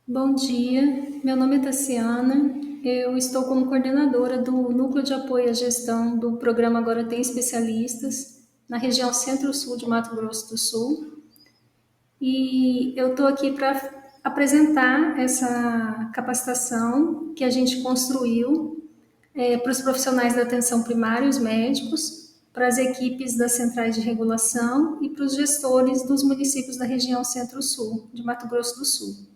Bom dia, meu nome é Tassiana, eu estou como coordenadora do Núcleo de Apoio à Gestão do programa Agora Tem Especialistas, na região Centro-Sul de Mato Grosso do Sul. E eu estou aqui para apresentar essa capacitação que a gente construiu para os profissionais da atenção primária, os médicos, para as equipes das centrais de regulação e para os gestores dos municípios da região Centro-Sul de Mato Grosso do Sul.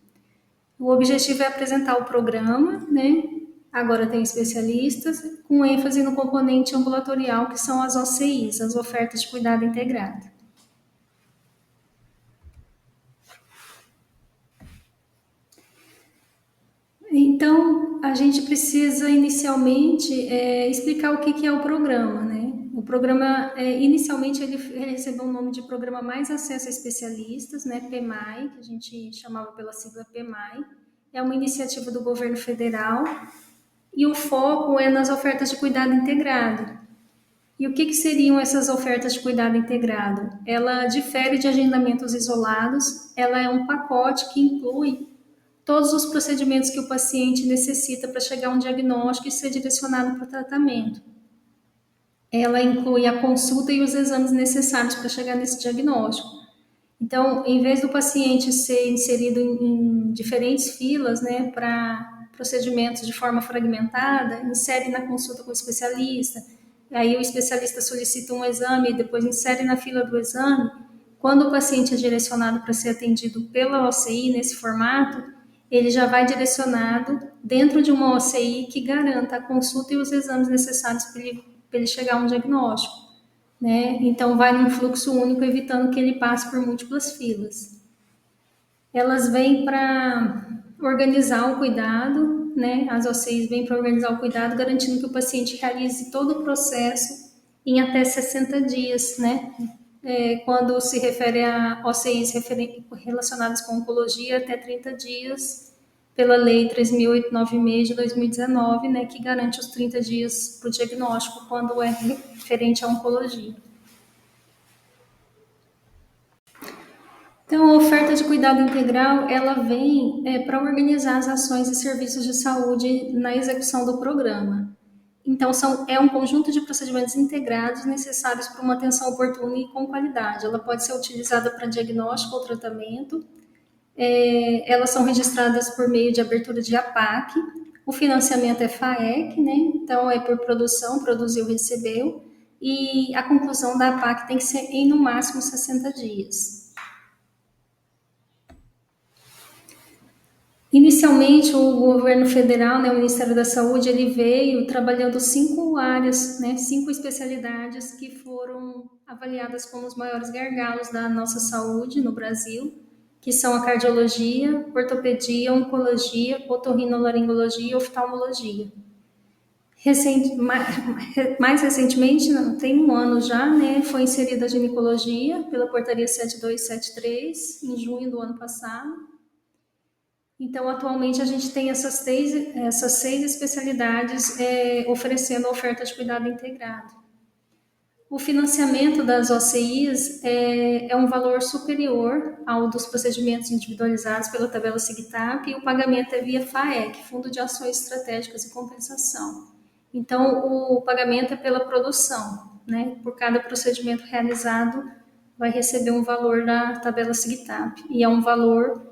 O objetivo é apresentar o programa, né? Agora tem especialistas, com ênfase no componente ambulatorial, que são as OCIs, as ofertas de cuidado integrado. Então, a gente precisa inicialmente explicar o que é o programa, né? O programa, inicialmente, ele recebeu o nome de Programa Mais Acesso a Especialistas, né? PMAE, que a gente chamava pela sigla PMAE. É uma iniciativa do governo federal e o foco é nas ofertas de cuidado integrado. E o que seriam essas ofertas de cuidado integrado? Ela difere de agendamentos isolados, ela é um pacote que inclui todos os procedimentos que o paciente necessita para chegar a um diagnóstico e ser direcionado para o tratamento. Ela inclui a consulta e os exames necessários para chegar nesse diagnóstico. Então, em vez do paciente ser inserido em diferentes filas, né, para procedimentos de forma fragmentada, insere na consulta com o especialista, aí o especialista solicita um exame e depois insere na fila do exame. Quando o paciente é direcionado para ser atendido pela OCI nesse formato, ele já vai direcionado dentro de uma OCI que garanta a consulta e os exames necessários para ele chegar a um diagnóstico, né? Então vai num fluxo único, evitando que ele passe por múltiplas filas. Elas vêm para organizar o cuidado, né? As OCIs vêm para organizar o cuidado, garantindo que o paciente realize todo o processo em até 60 dias, né? Quando se refere a OCIs relacionadas com oncologia, até 30 dias, pela Lei 3.896 de 2019, né, que garante os 30 dias para o diagnóstico quando é referente à oncologia. Então, a oferta de cuidado integral, ela vem para organizar as ações e serviços de saúde na execução do programa. Então, é um conjunto de procedimentos integrados necessários para uma atenção oportuna e com qualidade. Ela pode ser utilizada para diagnóstico ou tratamento. Elas são registradas por meio de abertura de APAC. O financiamento é FAEC, né? Então, é por produção, produziu, recebeu. E a conclusão da APAC tem que ser em, no máximo, 60 dias. Inicialmente, o governo federal, né, o Ministério da Saúde, ele veio trabalhando 5 áreas, né, 5 especialidades que foram avaliadas como os maiores gargalos da nossa saúde no Brasil, que são a cardiologia, ortopedia, oncologia, otorrinolaringologia e oftalmologia. Mais recentemente, não, tem um ano já, né, foi inserida a ginecologia pela portaria 7273, em junho do ano passado. Então, atualmente, a gente tem essas seis especialidades oferecendo oferta de cuidado integrado. O financiamento das OCIs é um valor superior ao dos procedimentos individualizados pela tabela SIGTAP e o pagamento é via FAEC, Fundo de Ações Estratégicas e Compensação. Então, o pagamento é pela produção, né? Por cada procedimento realizado, vai receber um valor da tabela SIGTAP e é um valor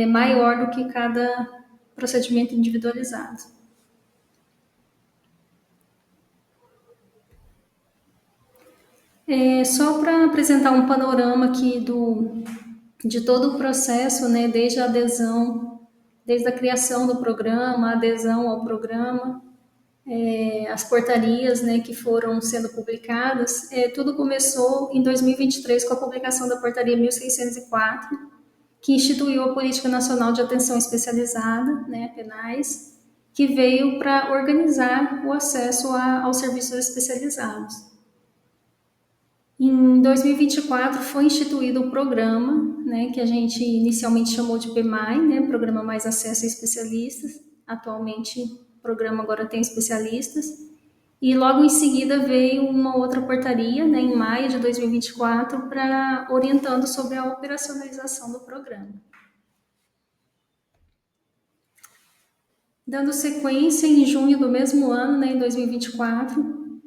maior do que cada procedimento individualizado. Só para apresentar um panorama aqui de todo o processo, né, desde a adesão, desde a criação do programa, a adesão ao programa, as portarias, né, que foram sendo publicadas, tudo começou em 2023 com a publicação da portaria 1604, que instituiu a Política Nacional de Atenção Especializada, né, PNAES, que veio para organizar o acesso aos serviços especializados. Em 2024 foi instituído o programa, né, que a gente inicialmente chamou de PMAI, né, Programa Mais Acesso a Especialistas. Atualmente o programa agora tem especialistas. E logo em seguida veio uma outra portaria, né, em maio de 2024, para orientando sobre a operacionalização do programa. Dando sequência, em junho do mesmo ano, né, em 2024,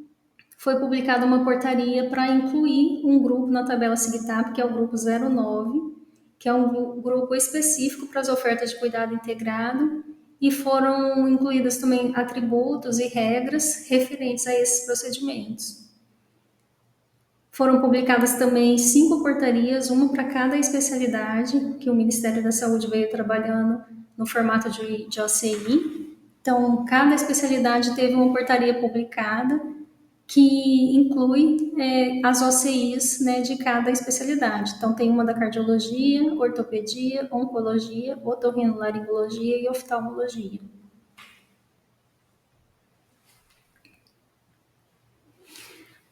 foi publicada uma portaria para incluir um grupo na tabela SIGTAP, que é o grupo 09, que é um grupo específico para as ofertas de cuidado integrado, e foram incluídas também atributos e regras referentes a esses procedimentos. Foram publicadas também 5 portarias, uma para cada especialidade, que o Ministério da Saúde veio trabalhando no formato de OCI. Então, cada especialidade teve uma portaria publicada que inclui as OCIs, né, de cada especialidade. Então, tem uma da cardiologia, ortopedia, oncologia, otorrinolaringologia e oftalmologia.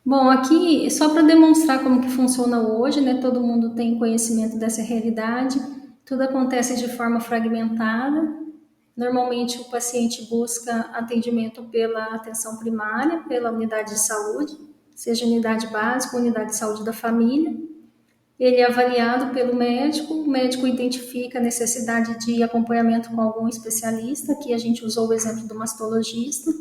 Bom, aqui só para demonstrar como que funciona hoje, né? Todo mundo tem conhecimento dessa realidade. Tudo acontece de forma fragmentada. Normalmente o paciente busca atendimento pela atenção primária, pela unidade de saúde, seja unidade básica, unidade de saúde da família. Ele é avaliado pelo médico, o médico identifica a necessidade de acompanhamento com algum especialista, aqui a gente usou o exemplo do mastologista,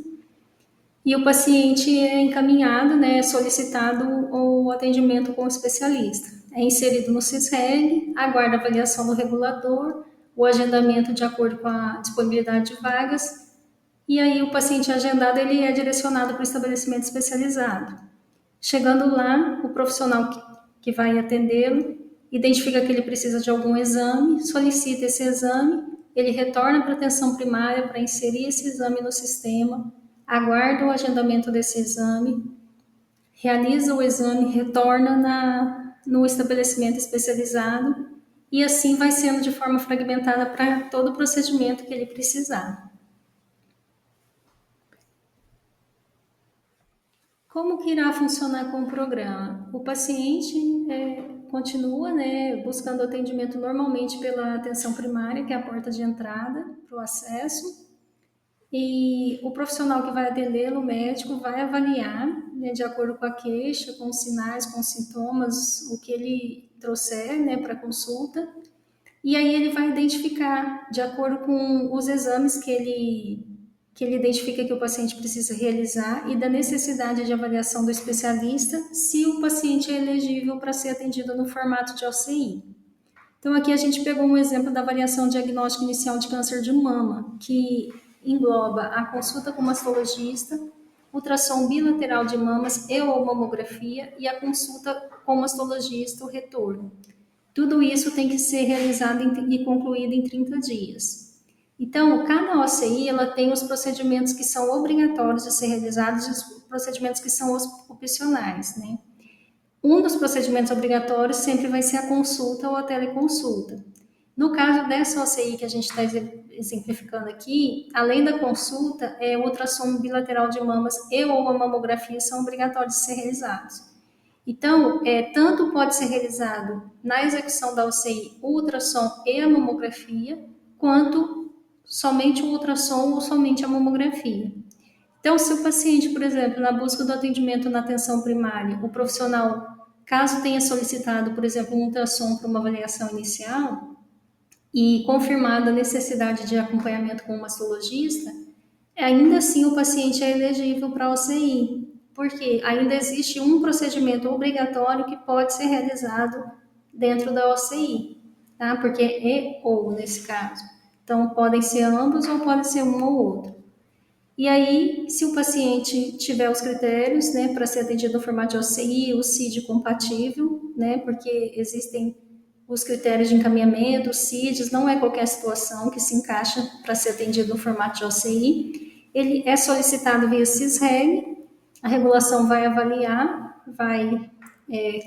e o paciente é encaminhado, né, é solicitado o atendimento com o especialista. É inserido no CISREG, aguarda a avaliação do regulador, o agendamento de acordo com a disponibilidade de vagas, e aí o paciente agendado ele é direcionado para o estabelecimento especializado. Chegando lá, o profissional que vai atendê-lo identifica que ele precisa de algum exame, solicita esse exame, ele retorna para a atenção primária para inserir esse exame no sistema, aguarda o agendamento desse exame, realiza o exame, retorna no estabelecimento especializado e assim vai sendo de forma fragmentada para todo o procedimento que ele precisar. Como que irá funcionar com o programa? O paciente continua, né, buscando atendimento normalmente pela atenção primária, que é a porta de entrada para o acesso, e o profissional que vai atendê-lo, o médico, vai avaliar, né, de acordo com a queixa, com os sinais, com os sintomas, o que ele trouxer, né, para consulta, e aí ele vai identificar, de acordo com os exames que ele identifica que o paciente precisa realizar e da necessidade de avaliação do especialista, se o paciente é elegível para ser atendido no formato de OCI. Então, aqui a gente pegou um exemplo da avaliação diagnóstica inicial de câncer de mama, que engloba a consulta com o mastologista, ultrassom bilateral de mamas e ou mamografia e a consulta com o mastologista, o retorno. Tudo isso tem que ser realizado e concluído em 30 dias. Então, cada OCI ela tem os procedimentos que são obrigatórios de ser realizados e os procedimentos que são opcionais, né? Um dos procedimentos obrigatórios sempre vai ser a consulta ou a teleconsulta. No caso dessa OCI que a gente está exemplificando aqui, além da consulta, o ultrassom bilateral de mamas e ou a mamografia são obrigatórios de ser realizados. Então, tanto pode ser realizado na execução da UCI o ultrassom e a mamografia, quanto somente o ultrassom ou somente a mamografia. Então, se o paciente, por exemplo, na busca do atendimento na atenção primária, o profissional, caso tenha solicitado, por exemplo, um ultrassom para uma avaliação inicial e confirmada a necessidade de acompanhamento com o mastologista, ainda assim o paciente é elegível para a OCI, porque ainda existe um procedimento obrigatório que pode ser realizado dentro da OCI, tá? Porque é ou nesse caso. Então, podem ser ambos ou pode ser um ou outro. E aí, se o paciente tiver os critérios, né, para ser atendido no formato de OCI, o CID compatível, né, porque existem os critérios de encaminhamento, os CIDs, não é qualquer situação que se encaixa para ser atendido no formato de OCI. Ele é solicitado via CISREG, a regulação vai avaliar, vai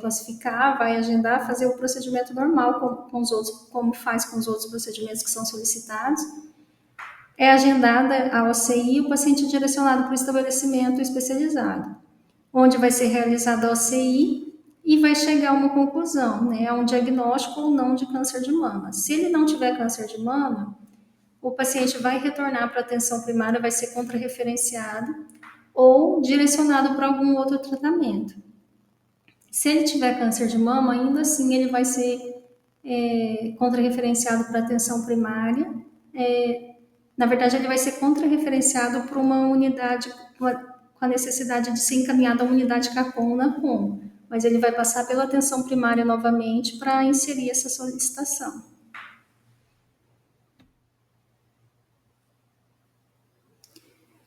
classificar, vai agendar, fazer o procedimento normal com os outros, como faz com os outros procedimentos que são solicitados. É agendada a OCI e o paciente é direcionado para o estabelecimento especializado, onde vai ser realizada a OCI e vai chegar a uma conclusão, né, a um diagnóstico ou não de câncer de mama. Se ele não tiver câncer de mama, o paciente vai retornar para a atenção primária, vai ser contrarreferenciado ou direcionado para algum outro tratamento. Se ele tiver câncer de mama, ainda assim ele vai ser contrarreferenciado para a atenção primária, Na verdade, ele vai ser contra-referenciado para uma unidade com a necessidade de ser encaminhado a uma unidade CACOM na ROM, mas ele vai passar pela atenção primária novamente para inserir essa solicitação.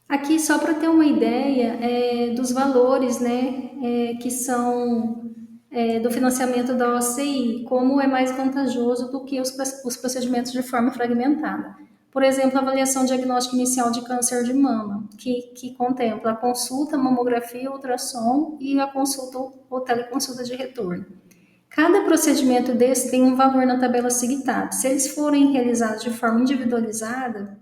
Aqui, só para ter uma ideia dos valores, né, que são do financiamento da OCI, como é mais vantajoso do que os procedimentos de forma fragmentada. Por exemplo, a avaliação diagnóstica inicial de câncer de mama, que contempla a consulta, mamografia, ultrassom e a consulta ou teleconsulta de retorno. Cada procedimento desse tem um valor na tabela SIGTAB. Se eles forem realizados de forma individualizada,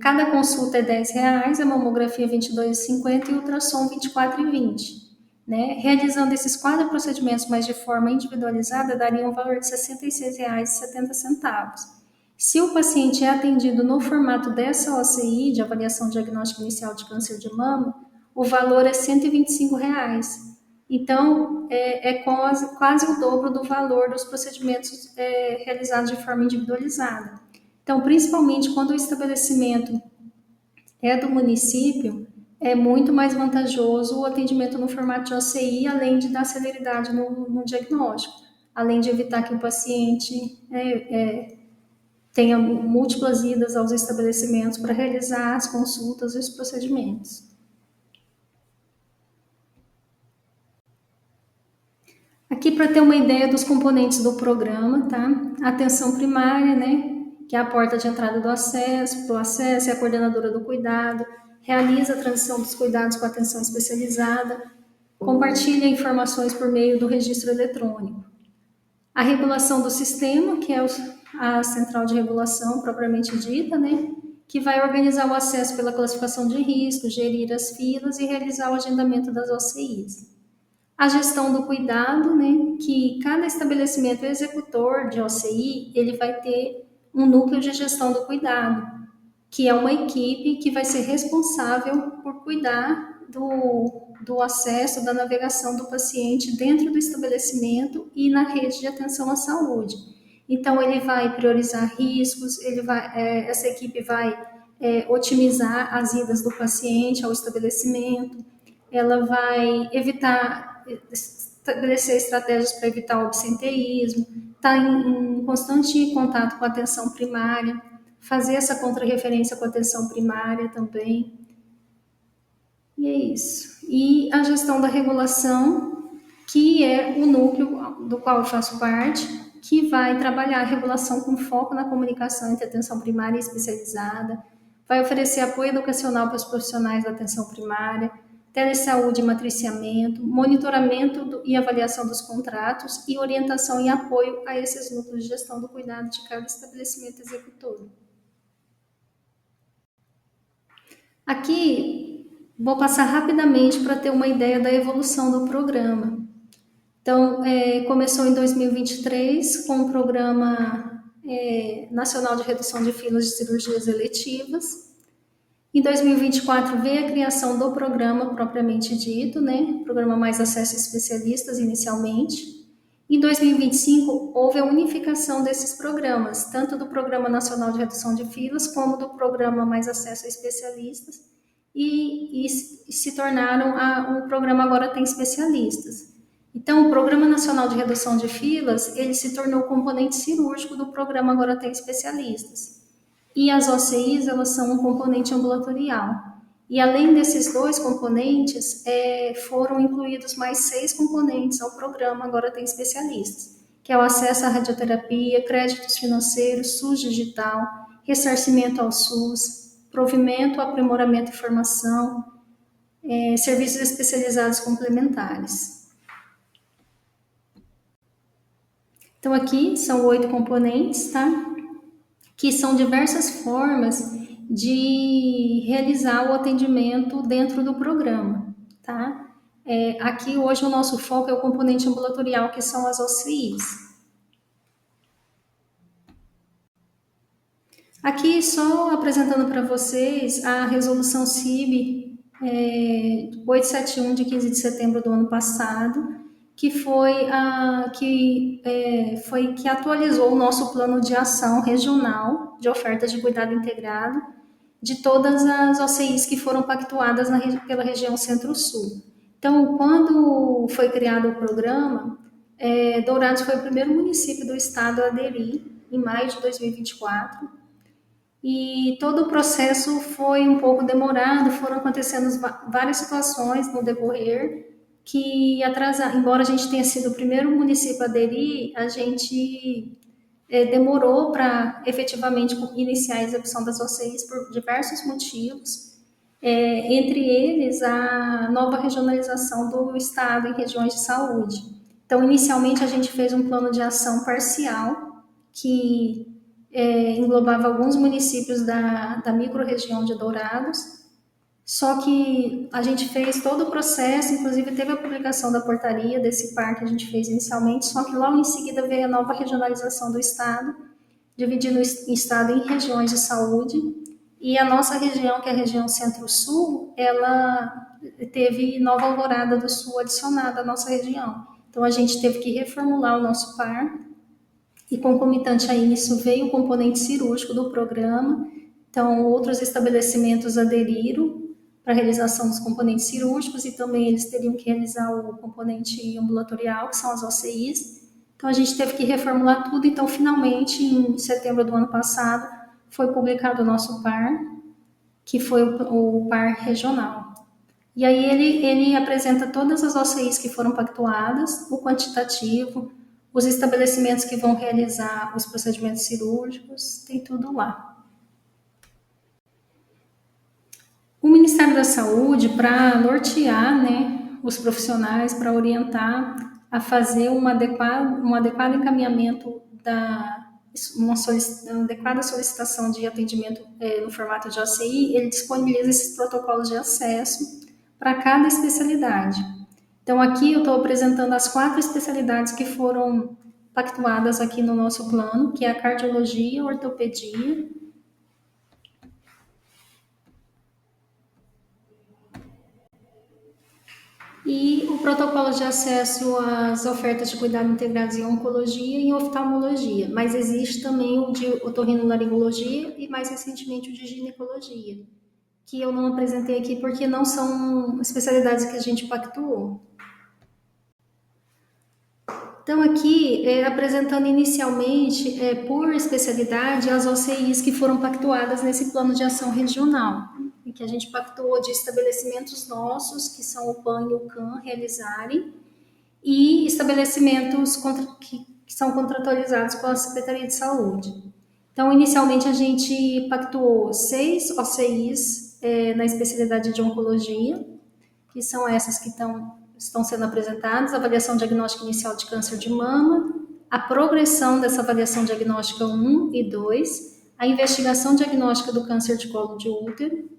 cada consulta é R$10, a mamografia R$22,50 e o ultrassom R$24,20. Né? Realizando esses 4 procedimentos, mas de forma individualizada, daria um valor de R$66,70. Se o paciente é atendido no formato dessa OCI, de avaliação diagnóstica inicial de câncer de mama, o valor é R$125. Então, é quase o dobro do valor dos procedimentos realizados de forma individualizada. Então, principalmente quando o estabelecimento é do município, é muito mais vantajoso o atendimento no formato de OCI, além de dar celeridade no diagnóstico, além de evitar que o paciente tenha múltiplas idas aos estabelecimentos para realizar as consultas e os procedimentos. Aqui para ter uma ideia dos componentes do programa, tá? Atenção primária, né? Que é a porta de entrada do acesso, para o acesso é a coordenadora do cuidado, realiza a transição dos cuidados com a atenção especializada, compartilha informações por meio do registro eletrônico. A regulação do sistema, que é a central de regulação propriamente dita, né? Que vai organizar o acesso pela classificação de risco, gerir as filas e realizar o agendamento das OCIs. A gestão do cuidado, né, que cada estabelecimento executor de OCI, ele vai ter um núcleo de gestão do cuidado, que é uma equipe que vai ser responsável por cuidar do acesso, da navegação do paciente dentro do estabelecimento e na rede de atenção à saúde. Então, ele vai priorizar riscos, essa equipe vai otimizar as idas do paciente ao estabelecimento, ela vai estabelecer estratégias para evitar o absenteísmo, está em constante contato com a atenção primária, fazer essa contrarreferência com a atenção primária também. E é isso. E a gestão da regulação, que é o núcleo do qual eu faço parte, que vai trabalhar a regulação com foco na comunicação entre atenção primária e especializada, vai oferecer apoio educacional para os profissionais da atenção primária, telesaúde e matriciamento, monitoramento e avaliação dos contratos e orientação e apoio a esses núcleos de gestão do cuidado de cada estabelecimento executor. Aqui, vou passar rapidamente para ter uma ideia da evolução do programa. Então, começou em 2023 com o Programa Nacional de Redução de Filas de Cirurgias Eletivas. Em 2024 veio a criação do programa propriamente dito, né? Programa Mais Acesso a Especialistas inicialmente. Em 2025 houve a unificação desses programas, tanto do Programa Nacional de Redução de Filas como do Programa Mais Acesso a Especialistas, e se tornaram o programa Agora Tem Especialistas. Então, o Programa Nacional de Redução de Filas, ele se tornou o componente cirúrgico do programa Agora Tem Especialistas. E as OCIs, elas são um componente ambulatorial. E além desses 2 componentes, foram incluídos mais 6 componentes ao programa Agora Tem Especialistas, que é o acesso à radioterapia, créditos financeiros, SUS digital, ressarcimento ao SUS, provimento, aprimoramento e formação, serviços especializados complementares. Então, aqui são 8 componentes, tá? Que são diversas formas de realizar o atendimento dentro do programa, tá? Aqui, hoje, o nosso foco é o componente ambulatorial, que são as OCIs. Aqui, só apresentando para vocês a resolução CIB 871, de 15 de setembro do ano passado, que atualizou o nosso plano de ação regional de ofertas de cuidado integrado de todas as OCIs que foram pactuadas pela região Centro-Sul. Então, quando foi criado o programa, Dourados foi o primeiro município do estado a aderir, em maio de 2024, e todo o processo foi um pouco demorado, foram acontecendo várias situações no decorrer que atrasaram. Embora a gente tenha sido o primeiro município a aderir, a gente demorou para efetivamente iniciar a execução das OCIs por diversos motivos, entre eles a nova regionalização do Estado em regiões de saúde. Então, inicialmente, a gente fez um plano de ação parcial que englobava alguns municípios da microrregião de Dourados, só que a gente fez todo o processo, inclusive teve a publicação da portaria desse PAR que a gente fez inicialmente, só que logo em seguida veio a nova regionalização do Estado, dividindo o Estado em regiões de saúde, e a nossa região, que é a região Centro-Sul, ela teve Nova Alvorada do Sul adicionada à nossa região. Então a gente teve que reformular o nosso PAR, e concomitante a isso veio o componente cirúrgico do programa. Então outros estabelecimentos aderiram para a realização dos componentes cirúrgicos e também eles teriam que realizar o componente ambulatorial, que são as OCIs. Então a gente teve que reformular tudo, então finalmente em setembro do ano passado foi publicado o nosso PAR, que foi o PAR regional. E aí ele apresenta todas as OCIs que foram pactuadas, o quantitativo, os estabelecimentos que vão realizar os procedimentos cirúrgicos, tem tudo lá. O Ministério da Saúde, para nortear, né, os profissionais, para orientar a fazer um adequado encaminhamento uma adequada solicitação de atendimento no formato de OCI, ele disponibiliza esses protocolos de acesso para cada especialidade. Então, aqui eu estou apresentando as 4 especialidades que foram pactuadas aqui no nosso plano, que é a cardiologia, ortopedia, e o protocolo de acesso às ofertas de cuidado integrados em oncologia e em oftalmologia, mas existe também o de otorrinolaringologia e mais recentemente o de ginecologia, que eu não apresentei aqui porque não são especialidades que a gente pactuou. Então, aqui, apresentando inicialmente, por especialidade, as OCIs que foram pactuadas nesse plano de ação regional, e que a gente pactuou de estabelecimentos nossos, que são o PAN e o CAN, realizarem, e estabelecimentos que são contratualizados com a Secretaria de Saúde. Então, inicialmente, a gente pactuou 6 OCIs na especialidade de oncologia, que são essas que estão sendo apresentadas: a avaliação diagnóstica inicial de câncer de mama, a progressão dessa avaliação diagnóstica 1 e 2, a investigação diagnóstica do câncer de colo de útero,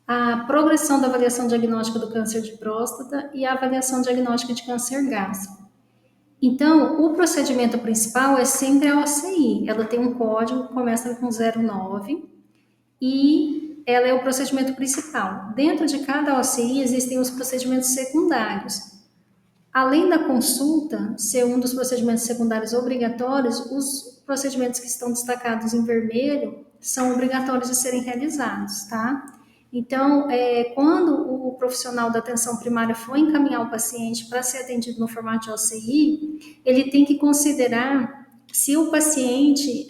a progressão da avaliação diagnóstica do câncer de próstata e a avaliação diagnóstica de câncer gástrico. Então, o procedimento principal é sempre a OCI. Ela tem um código que começa com 09 e ela é o procedimento principal. Dentro de cada OCI existem os procedimentos secundários. Além da consulta ser um dos procedimentos secundários obrigatórios, os procedimentos que estão destacados em vermelho são obrigatórios de serem realizados, tá? Então, quando o profissional da atenção primária for encaminhar o paciente para ser atendido no formato de OCI, ele tem que considerar se o paciente,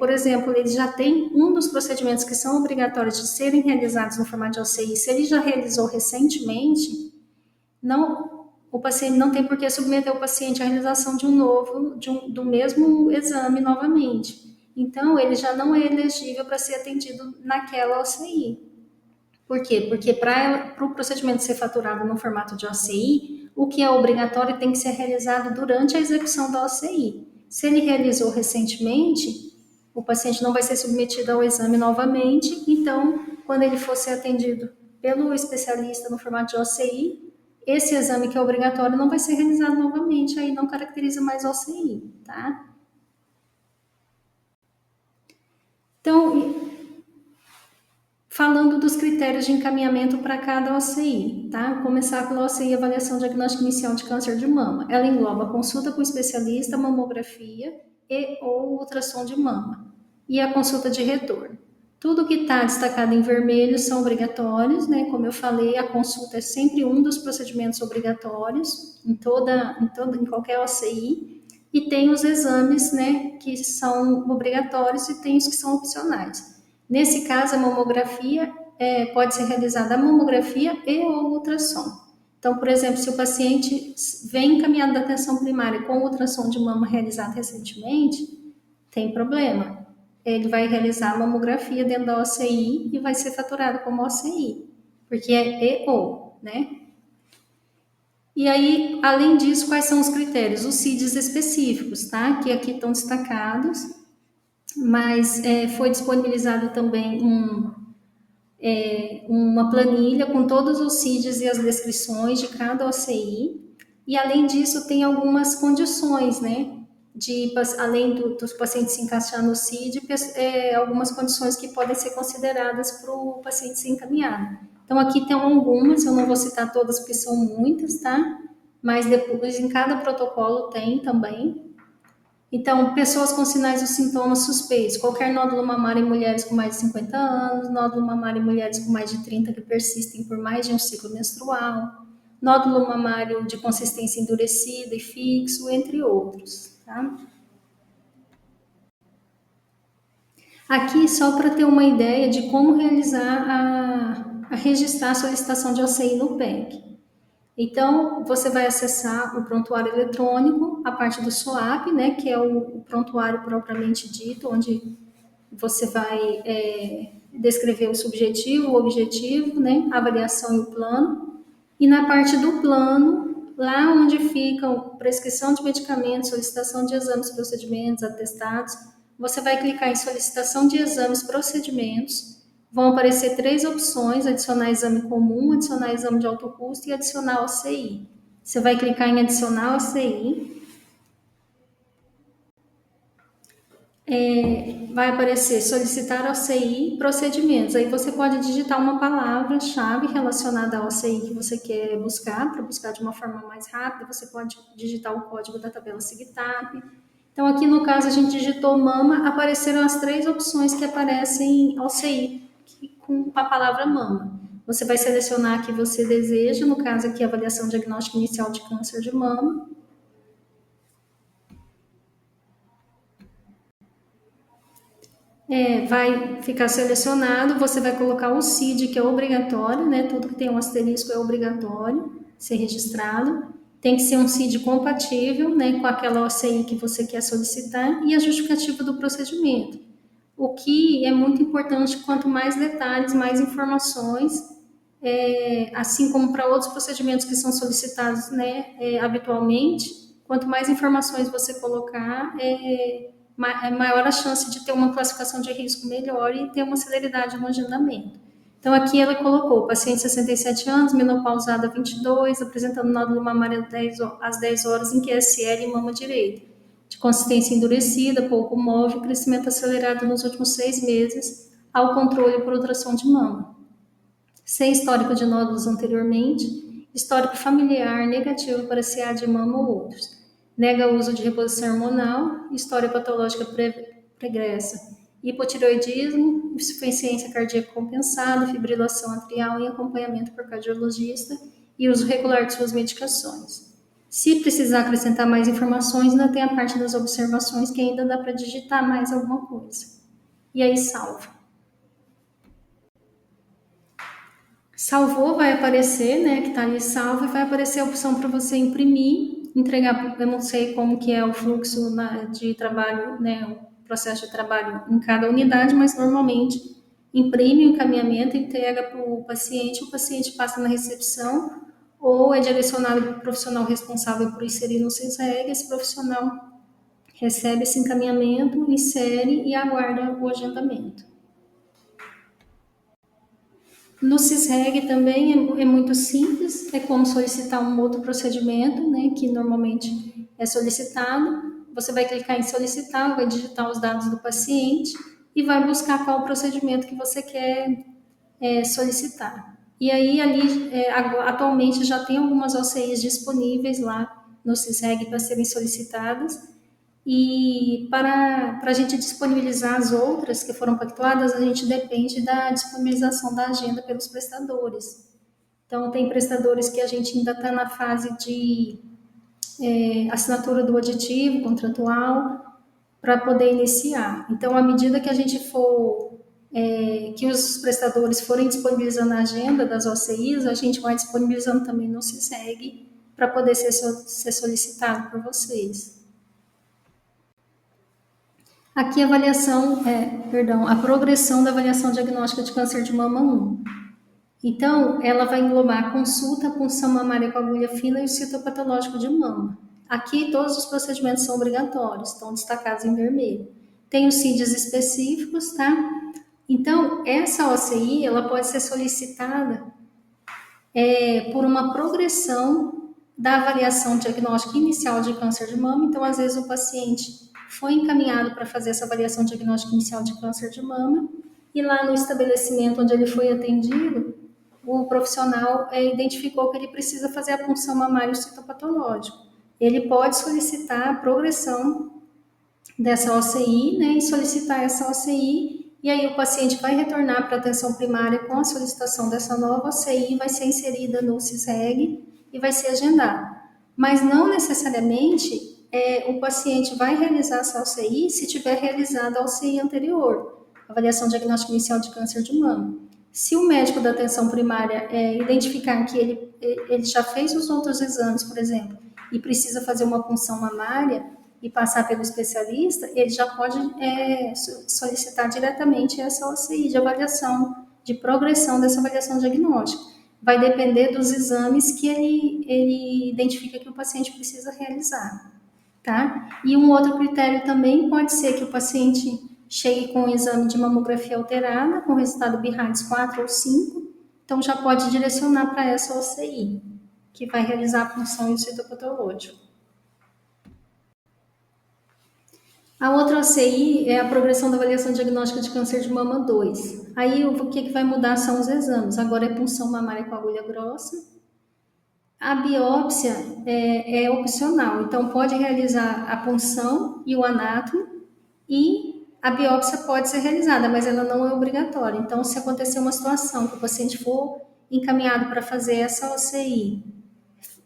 por exemplo, ele já tem um dos procedimentos que são obrigatórios de serem realizados no formato de OCI, se ele já realizou recentemente, o paciente não tem por que submeter o paciente à realização do mesmo exame novamente. Então, ele já não é elegível para ser atendido naquela OCI. Por quê? Porque para o procedimento ser faturado no formato de OCI, o que é obrigatório tem que ser realizado durante a execução da OCI. Se ele realizou recentemente, o paciente não vai ser submetido ao exame novamente, então, quando ele for ser atendido pelo especialista no formato de OCI, esse exame que é obrigatório não vai ser realizado novamente, aí não caracteriza mais OCI, tá? Então, falando dos critérios de encaminhamento para cada OCI, tá? Começar pela OCI, avaliação diagnóstica inicial de câncer de mama. Ela engloba consulta com especialista, mamografia e ou ultrassom de mama e a consulta de retorno. Tudo que está destacado em vermelho são obrigatórios, né? Como eu falei, a consulta é sempre um dos procedimentos obrigatórios em qualquer OCI. E tem os exames, né, que são obrigatórios e tem os que são opcionais. Nesse caso, a mamografia pode ser realizada a mamografia e ou ultrassom. Então, por exemplo, se o paciente vem encaminhado da atenção primária com ultrassom de mama realizado recentemente, tem problema. Ele vai realizar a mamografia dentro da OCI e vai ser faturado como OCI, porque é EO, né? E aí, além disso, quais são os critérios? Os CIDs específicos, tá? Que aqui estão destacados, mas foi disponibilizado também uma planilha com todos os CIDs e as descrições de cada OCI. E além disso, tem algumas condições, né? Além dos pacientes se encaixar no CID, algumas condições que podem ser consideradas para o paciente ser encaminhado. Então, aqui tem algumas, eu não vou citar todas porque são muitas, tá? Mas depois, em cada protocolo tem também. Então, pessoas com sinais ou sintomas suspeitos, qualquer nódulo mamário em mulheres com mais de 50 anos, nódulo mamário em mulheres com mais de 30 que persistem por mais de um ciclo menstrual, nódulo mamário de consistência endurecida e fixo, entre outros. Tá? Aqui, só para ter uma ideia de como realizar registrar a solicitação de OCI no PEC. Então, você vai acessar o prontuário eletrônico, a parte do SOAP, né, que é o prontuário propriamente dito, onde você vai descrever o subjetivo, o objetivo, né, a avaliação e o plano. E na parte do plano, lá onde ficam prescrição de medicamentos, solicitação de exames, procedimentos, atestados, você vai clicar em solicitação de exames, procedimentos. Vão aparecer 3 opções: adicionar exame comum, adicionar exame de alto custo e adicionar OCI. Você vai clicar em adicionar OCI. Vai aparecer solicitar OCI, procedimentos. Aí você pode digitar uma palavra-chave relacionada à OCI que você quer buscar, para buscar de uma forma mais rápida. Você pode digitar o código da tabela SIGTAP. Então, aqui no caso, a gente digitou mama, apareceram as 3 opções que aparecem OCI com a palavra mama. Você vai selecionar a que você deseja, no caso aqui, avaliação diagnóstica inicial de câncer de mama. Vai ficar selecionado, você vai colocar o CID, que é obrigatório, né? Tudo que tem um asterisco é obrigatório ser registrado. Tem que ser um CID compatível, né, com aquela OCI que você quer solicitar, e a justificativa do procedimento. O que é muito importante, quanto mais detalhes, mais informações, assim como para outros procedimentos que são solicitados, né, habitualmente, quanto mais informações você colocar, maior a chance de ter uma classificação de risco melhor e ter uma celeridade no agendamento. Então, aqui ela colocou paciente 67 anos, menopausada 22, apresentando nódulo mamário às 10 horas em QSL e mama direita, de consistência endurecida, pouco móvel, crescimento acelerado nos últimos 6 meses, ao controle por ultrassom de mama. Sem histórico de nódulos anteriormente, histórico familiar negativo para CA de mama ou outros. Nega o uso de reposição hormonal, história patológica pregressa, hipotireoidismo, insuficiência cardíaca compensada, fibrilação atrial em acompanhamento por cardiologista e uso regular de suas medicações. Se precisar acrescentar mais informações, ainda tem a parte das observações que ainda dá para digitar mais alguma coisa. E aí salva. Salvou, vai aparecer, né, que está ali salvo, e vai aparecer a opção para você imprimir, entregar. Eu não sei como que é o fluxo de trabalho, né, o processo de trabalho em cada unidade, mas normalmente imprime o encaminhamento, entrega para o paciente passa na recepção, ou é direcionado para o profissional responsável por inserir no CISREG, esse profissional recebe esse encaminhamento, insere e aguarda o agendamento. No CISREG também é muito simples, é como solicitar um outro procedimento, né, que normalmente é solicitado. Você vai clicar em solicitar, vai digitar os dados do paciente e vai buscar qual procedimento que você quer solicitar. E aí, ali, atualmente, já tem algumas OCIs disponíveis lá no CISREG para serem solicitadas, e para a gente disponibilizar as outras que foram pactuadas, a gente depende da disponibilização da agenda pelos prestadores. Então, tem prestadores que a gente ainda está na fase de assinatura do aditivo contratual para poder iniciar. Então, à medida que a gente for, que os prestadores forem disponibilizando a agenda das OCIs, a gente vai disponibilizando também no CISREG para poder ser solicitado por vocês. Aqui a avaliação, a progressão da avaliação diagnóstica de câncer de mama 1. Então, ela vai englobar a consulta, a punção mamária com agulha fina e o citopatológico de mama. Aqui, todos os procedimentos são obrigatórios, estão destacados em vermelho. Tem os CIDs específicos, tá? Então, essa OCI, ela pode ser solicitada por uma progressão da avaliação diagnóstica inicial de câncer de mama. Então, às vezes, o paciente foi encaminhado para fazer essa avaliação diagnóstica inicial de câncer de mama, e lá no estabelecimento onde ele foi atendido, o profissional identificou que ele precisa fazer a punção mamária citopatológica. Ele pode solicitar a progressão dessa OCI, né, e solicitar essa OCI, e aí o paciente vai retornar para a atenção primária com a solicitação dessa nova OCI, vai ser inserida no CISREG e vai ser agendada. Mas não necessariamente o paciente vai realizar essa OCI se tiver realizado a OCI anterior, avaliação diagnóstica inicial de câncer de mama. Se o médico da atenção primária identificar que ele já fez os outros exames, por exemplo, e precisa fazer uma punção mamária e passar pelo especialista, ele já pode solicitar diretamente essa OCI de avaliação, de progressão dessa avaliação diagnóstica. Vai depender dos exames que ele identifica que o paciente precisa realizar, tá? E um outro critério também pode ser que o paciente chegue com um exame de mamografia alterada, com resultado BIRADS 4 ou 5, então já pode direcionar para essa OCI, que vai realizar a punção e o citopatológico. A outra OCI é a progressão da avaliação diagnóstica de câncer de mama 2. Aí o que vai mudar são os exames. Agora é punção mamária com agulha grossa. A biópsia é opcional, então pode realizar a punção e o anátomo, e a biópsia pode ser realizada, mas ela não é obrigatória. Então, se acontecer uma situação que o paciente for encaminhado para fazer essa OCI,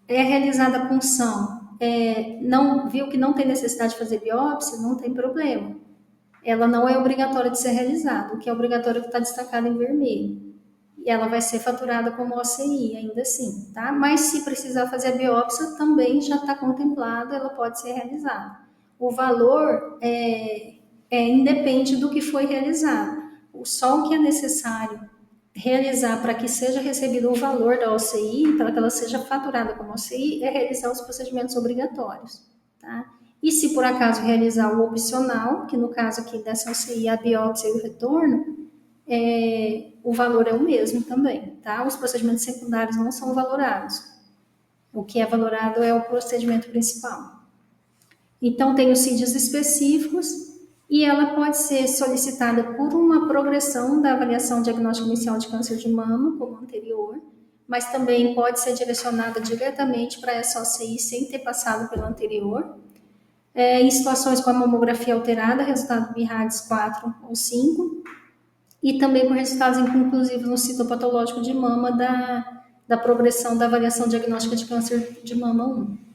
é realizada a punção, não viu que não tem necessidade de fazer biópsia, não tem problema. Ela não é obrigatória de ser realizada, o que é obrigatório está destacado em vermelho. E ela vai ser faturada como OCI, ainda assim, tá? Mas se precisar fazer a biópsia, também já está contemplado, ela pode ser realizada. O valor independe do que foi realizado. Só o que é necessário realizar para que seja recebido o valor da OCI, para que ela seja faturada como OCI, é realizar os procedimentos obrigatórios, tá? E se por acaso realizar o opcional, que no caso aqui dessa OCI, a biópsia e o retorno, o valor é o mesmo também, tá? Os procedimentos secundários não são valorados. O que é valorado é o procedimento principal. Então, tem os CIDs específicos, e ela pode ser solicitada por uma progressão da avaliação diagnóstica inicial de câncer de mama, como anterior, mas também pode ser direcionada diretamente para essa OCI sem ter passado pela anterior. Em situações com a mamografia alterada, resultado BIRADS 4 ou 5, e também com resultados inconclusivos no citopatológico de mama da progressão da avaliação diagnóstica de câncer de mama 1.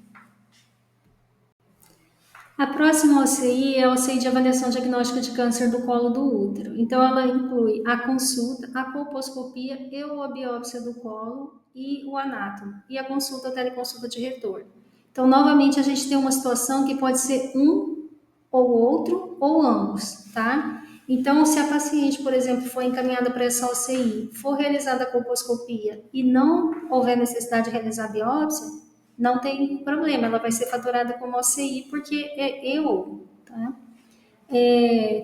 A próxima OCI é a OCI de avaliação diagnóstica de câncer do colo do útero. Então, ela inclui a consulta, a colposcopia e a biópsia do colo e o anátomo, e a consulta, a teleconsulta de retorno. Então, novamente, a gente tem uma situação que pode ser um ou outro, ou ambos, tá? Então, se a paciente, por exemplo, for encaminhada para essa OCI, for realizada a colposcopia e não houver necessidade de realizar a biópsia, não tem problema, ela vai ser faturada como OCI, porque é eu, tá?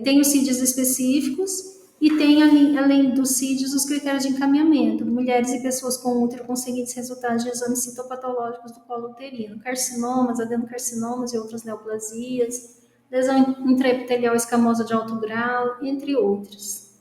Tem os CIDs específicos e tem, além dos CIDs, os critérios de encaminhamento. Mulheres e pessoas com útero com seguintes resultados de exames citopatológicos do colo uterino: carcinomas, adenocarcinomas e outras neoplasias, lesão intraepitelial escamosa de alto grau, entre outros.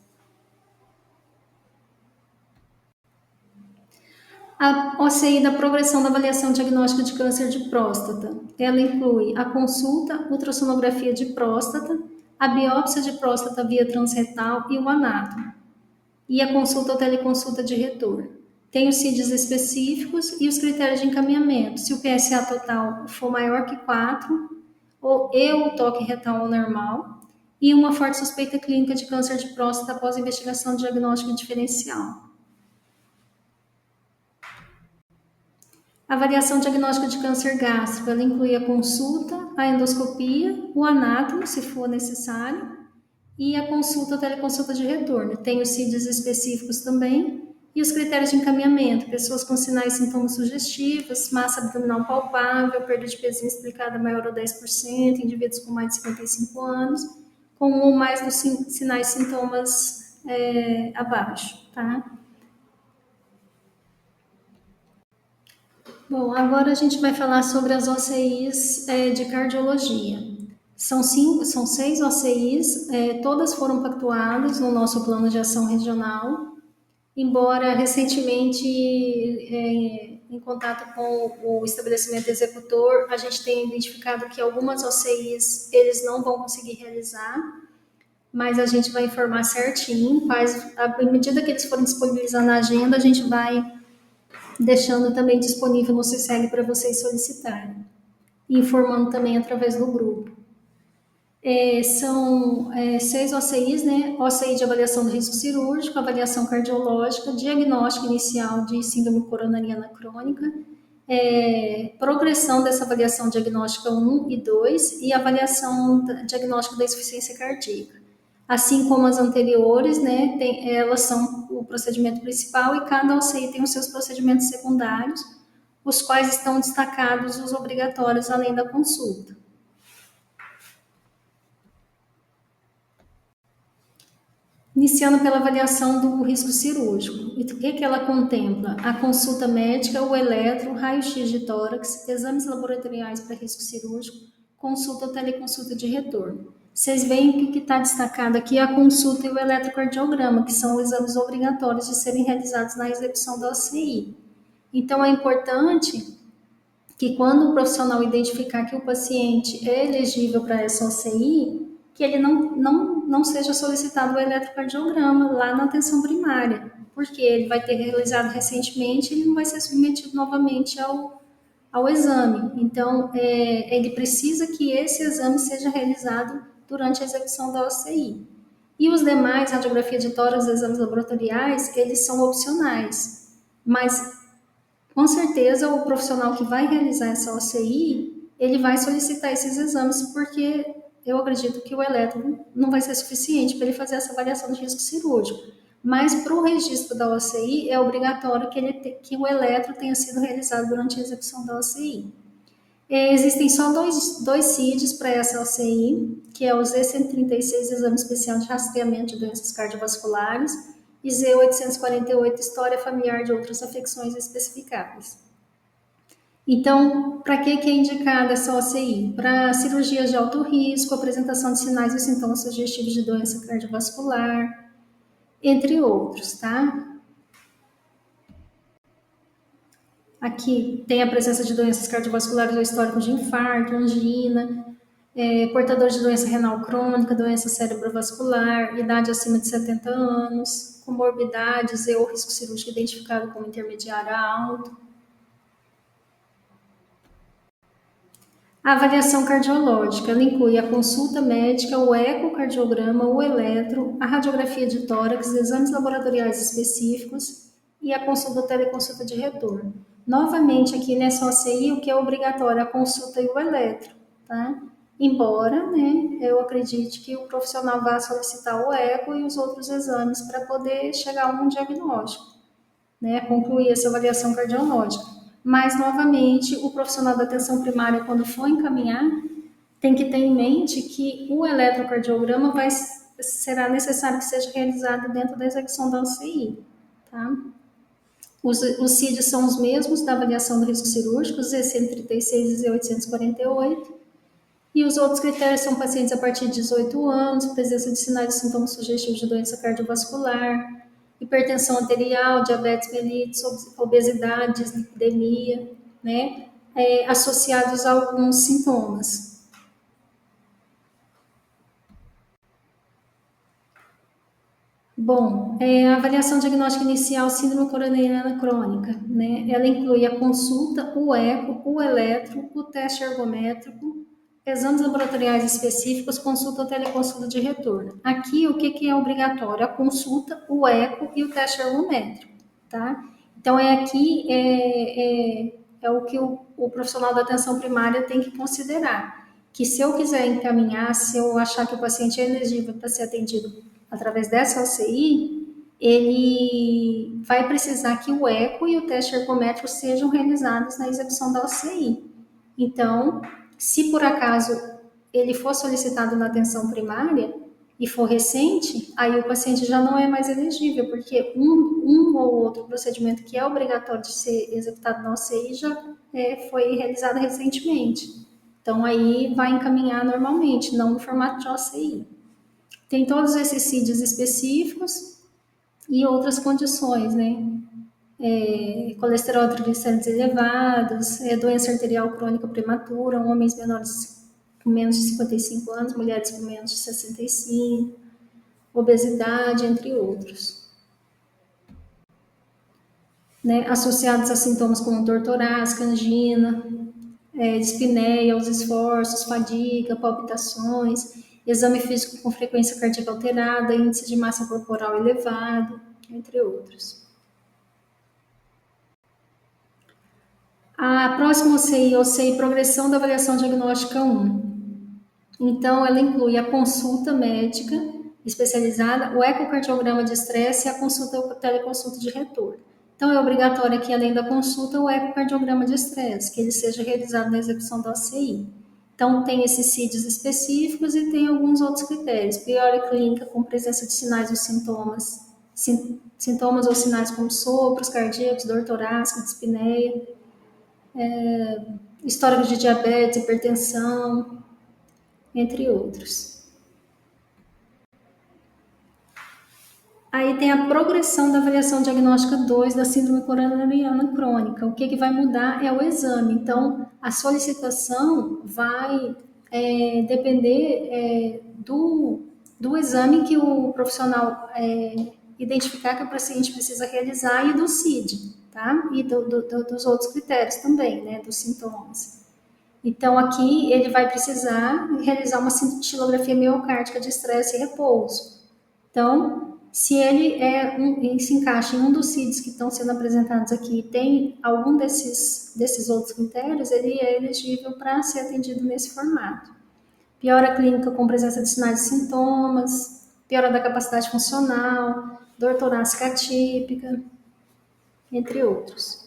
A OCI da progressão da avaliação diagnóstica de câncer de próstata, ela inclui a consulta, ultrassonografia de próstata, a biópsia de próstata via transretal e o anátomo, e a consulta ou teleconsulta de retorno. Tem os CIDs específicos e os critérios de encaminhamento. Se o PSA total for maior que 4, ou o toque retal normal, e uma forte suspeita clínica de câncer de próstata após investigação diagnóstica diferencial. A avaliação diagnóstica de câncer gástrico, ela inclui a consulta, a endoscopia, o anátomo, se for necessário, e a consulta ou teleconsulta de retorno. Tem os CIDs específicos também e os critérios de encaminhamento, pessoas com sinais e sintomas sugestivos, massa abdominal palpável, perda de peso inexplicada maior ou 10%, indivíduos com mais de 55 anos, com um ou mais dos sinais e sintomas abaixo, tá? Bom, agora a gente vai falar sobre as OCIs de cardiologia. São 6 OCIs, todas foram pactuadas no nosso plano de ação regional, embora recentemente, em contato com o estabelecimento executor, a gente tenha identificado que algumas OCIs eles não vão conseguir realizar, mas a gente vai informar certinho, à medida que eles forem disponibilizar na agenda, a gente vai deixando também disponível no CISEG para vocês solicitarem, e informando também através do grupo. São 6 OCIs, né? OCI de avaliação do risco cirúrgico, avaliação cardiológica, diagnóstico inicial de síndrome coronariana crônica, progressão dessa avaliação diagnóstica 1 e 2 e avaliação diagnóstica da insuficiência cardíaca. Assim como as anteriores, né, elas são o procedimento principal e cada OCI tem os seus procedimentos secundários, os quais estão destacados os obrigatórios além da consulta. Iniciando pela avaliação do risco cirúrgico. E o que ela contempla? A consulta médica, o eletro, raio-x de tórax, exames laboratoriais para risco cirúrgico, consulta ou teleconsulta de retorno. Vocês veem que o que está destacado aqui é a consulta e o eletrocardiograma, que são exames obrigatórios de serem realizados na execução da OCI. Então, é importante que quando o profissional identificar que o paciente é elegível para essa OCI, que ele não seja solicitado o eletrocardiograma lá na atenção primária, porque ele vai ter realizado recentemente e ele não vai ser submetido novamente ao exame. Então, ele precisa que esse exame seja realizado durante a execução da OCI. E os demais, radiografia de tórax, exames laboratoriais, eles são opcionais. Mas, com certeza, o profissional que vai realizar essa OCI, ele vai solicitar esses exames, porque eu acredito que o eletro não vai ser suficiente para ele fazer essa avaliação de risco cirúrgico. Mas, para o registro da OCI, é obrigatório que o eletro tenha sido realizado durante a execução da OCI. Existem só dois CIDs para essa OCI, que é o Z136, Exame Especial de Rastreamento de Doenças Cardiovasculares, e Z848, História Familiar de Outras Afecções Especificáveis. Então, para que é indicada essa OCI? Para cirurgias de alto risco, apresentação de sinais e sintomas sugestivos de doença cardiovascular, entre outros, tá? Aqui tem a presença de doenças cardiovasculares ou histórico de infarto, angina, portador de doença renal crônica, doença cerebrovascular, idade acima de 70 anos, comorbidades ou risco cirúrgico identificado como intermediário a alto. A avaliação cardiológica, ela inclui a consulta médica, o ecocardiograma, o eletro, a radiografia de tórax, exames laboratoriais específicos e a consulta ou teleconsulta de retorno. Novamente, aqui nessa OCI, o que é obrigatório é a consulta e o eletro, tá? Embora, né, eu acredite que o profissional vá solicitar o eco e os outros exames para poder chegar a um diagnóstico, né, concluir essa avaliação cardiológica. Mas, novamente, o profissional da atenção primária, quando for encaminhar, tem que ter em mente que o eletrocardiograma será necessário que seja realizado dentro da execução da UCI, tá? Os CIDs são os mesmos da avaliação do risco cirúrgico, Z136 e Z848, e os outros critérios são pacientes a partir de 18 anos, presença de sinais e sintomas sugestivos de doença cardiovascular, hipertensão arterial, diabetes mellitus, obesidade, dislipidemia, né, associados a alguns sintomas. Bom, a avaliação diagnóstica inicial síndrome coronariana crônica, né? Ela inclui a consulta, o eco, o eletro, o teste ergométrico, exames laboratoriais específicos, consulta ou teleconsulta de retorno. Aqui, o que é obrigatório? A consulta, o eco e o teste ergométrico, tá? Então, é o que o profissional da atenção primária tem que considerar. Que se eu quiser encaminhar, se eu achar que o paciente é elegível para ser atendido através dessa OCI, ele vai precisar que o eco e o teste ergométrico sejam realizados na execução da OCI. Então, se por acaso ele for solicitado na atenção primária e for recente, aí o paciente já não é mais elegível, porque um ou outro procedimento que é obrigatório de ser executado na OCI já foi realizado recentemente. Então, aí vai encaminhar normalmente, não no formato de OCI. Tem todos esses CIDs específicos e outras condições, né? Colesterol triglicéridos elevados, doença arterial crônica prematura, homens menores com menos de 55 anos, mulheres com menos de 65, obesidade, entre outros. Né? Associados a sintomas como dor torácica, angina, dispneia, os esforços, fadiga, palpitações, exame físico com frequência cardíaca alterada, índice de massa corporal elevado, entre outros. A próxima OCI progressão da avaliação diagnóstica 1. Então, ela inclui a consulta médica especializada, o ecocardiograma de estresse e a consulta ou teleconsulta de retorno. Então, é obrigatório aqui, além da consulta, o ecocardiograma de estresse, que ele seja realizado na execução da OCI. Então, tem esses CIDs específicos e tem alguns outros critérios. Piora clínica com presença de sinais ou sintomas ou sinais como sopros cardíacos, dor torácica, dispneia, histórico de diabetes, hipertensão, entre outros. Aí tem a progressão da avaliação diagnóstica 2 da síndrome coronariana crônica. O que vai mudar é o exame. Então, a solicitação vai depender do exame que o profissional identificar que o paciente precisa realizar e do CID, tá? E dos outros critérios também, né? Dos sintomas. Então, aqui ele vai precisar realizar uma cintilografia miocárdica de estresse e repouso. Então, se ele se encaixa em um dos CIDs que estão sendo apresentados aqui e tem algum desses outros critérios, ele é elegível para ser atendido nesse formato. Piora clínica com presença de sinais e sintomas, piora da capacidade funcional, dor torácica atípica, entre outros.